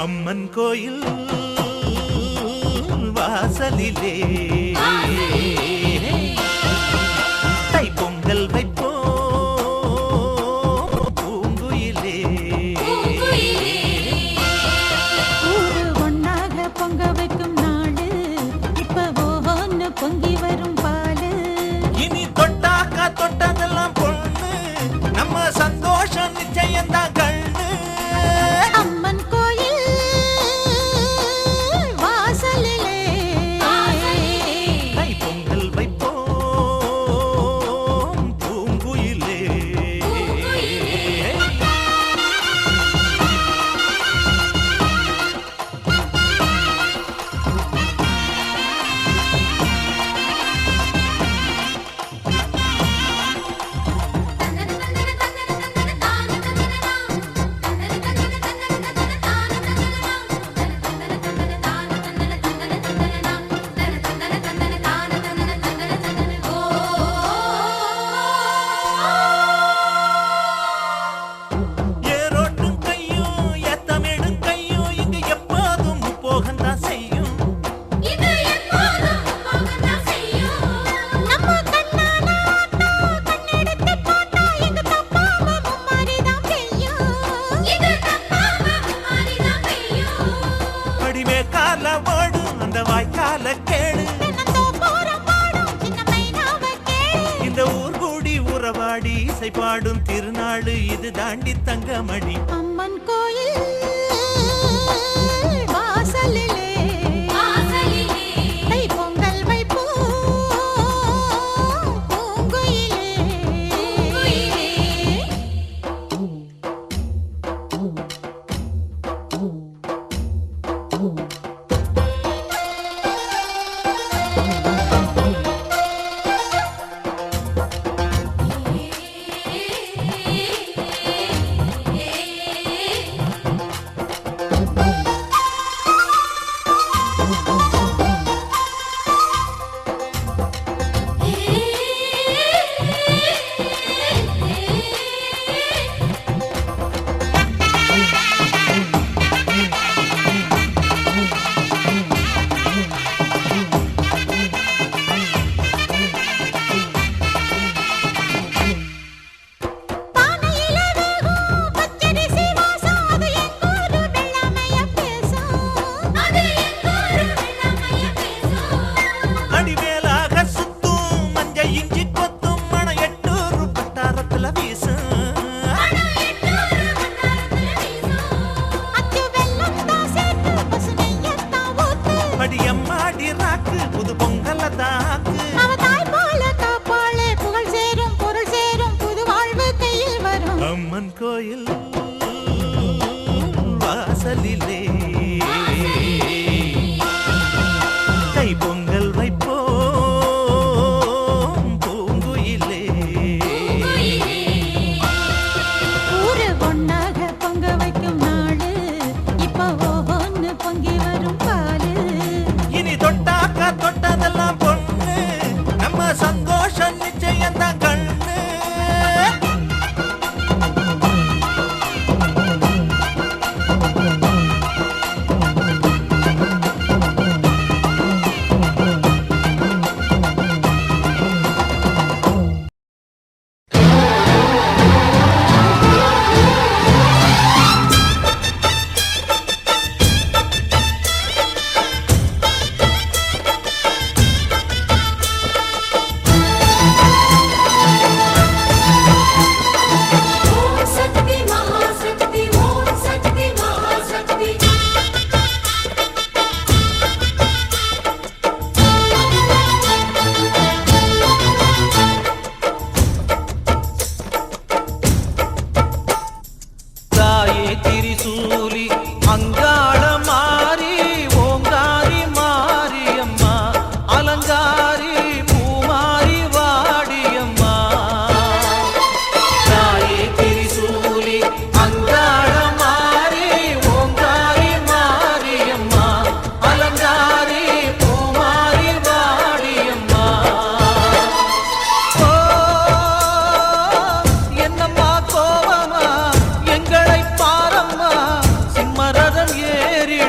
அம்மன் கோயில் வாசலிலே தைப்பொங்கல் வைப்போ பூங்குயிலே ஒன்னாக பொங்க வைக்கும் நாடு இப்ப ஒன்னு பொங்கி வரும் பாலு இனி தொட்டாக்கா தொட்டதெல்லாம் பொண்ணு நம்ம சந்தோஷம் நிச்சயம்தான் கண்ணு அம்மன் கோயில் வாசலிலே தைப்பொங்கல் வைப்போம் பூங்குயிலே ஏரோட்டும் கையும் ஏத்தமிடும் கையும் இங்கு எப்போதும் போகத்தான் செய்யும் நம்ம கண்ணான ஆட்டோ கண்ணெடுத்து பார்த்தா எங்க தப்பாம மும்மாரிதான் பெய்யும் அடிமே கால ஓடும் அந்த வாய்க்கால கேடு இந்த ஊர் கூடி உறவாடி இசை பாடும் திருநாடு இது தாண்டி தங்கமணி அம்மன் கோயில் வாசலிலே தைப்பொங்கல் வைப்போம் பூங்குயிலே பானையில வேகும் பச்சரிசி வாசம் அது எங்கூரு வெள்ளாமைய பேசும் அடிமேலாக சுத்தும் மஞ்ச இஞ்சி கொத்தும் மண எட்டூர் பட்டாரத்துல வீசும் அச்சு வெல்லம் தான் சேர்த்து பசுமையத்தான் ஊத்து அடியம்மாடி ராக்கு புது பொங்கல தாக்கு அவ தாய் போல காப்பாளே புகழ் சேரும் பொருள் சேரும் புது வாழ்வு கையில் வரும் அம்மன் கோயில் வாசலிலே தைப்பொங்கல் வைப்போம் பூங்குயிலே ஊரு ஒன்னாக பொங்க வைக்கும் நாடு இப்ப ஒன்னு பொங்கி வரும் பாலு இனி தொட்டாக்கா தொட்டதெல்லாம் பொண்ணு நம்ம சந்தோஷம் நிச்சயம்தான் கண்ணு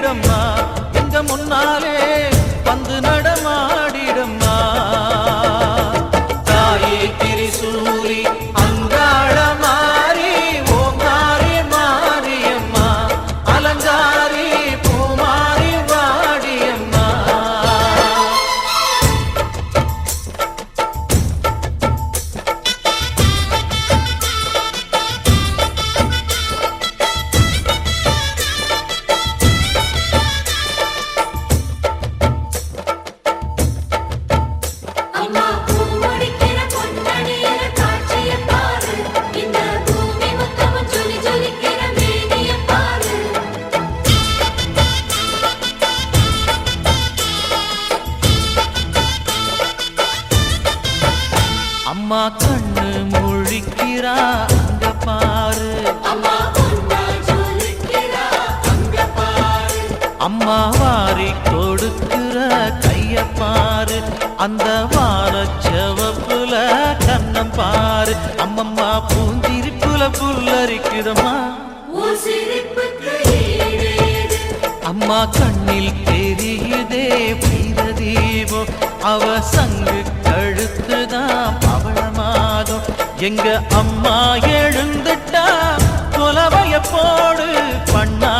வீடம்மா எங்க முன்னாலே வந்து நடமாடிடம்மா தாயே திரிசூலி அங்காள மாறி ஓங்காரி மாரியம்மா அலங்காரி பூமாரி வாடியம்மா அம்மா பூமுடிக்கிற பொன்னணியில காட்சிய பாரு இந்த பூமி மொத்தமும் ஜொலி ஜொலிக்கிற மேனிய பாரு அம்மா கண்ணு முழிக்கிறா அங்க பாரு அம்மா பொன்னா ஜொலிக்கிறா அங்க பாரு அம்மா வாரி கொடுக்கிற கைய பாரு அந்த வானச்சவப்புல கண்ணம் பாரு அம்மம்மா பூந்திரிப்புல புல்லரிக்குதம்மா உன் சிரிப்புக்கு ஈடேது அம்மா கண்ணில் தெரியுதே வீரதீபம் அவ சங்கு கழுத்துதான் பவளமாகும் எங்க அம்மா எழுந்துட்டா கொலவைய போடு பண்ணா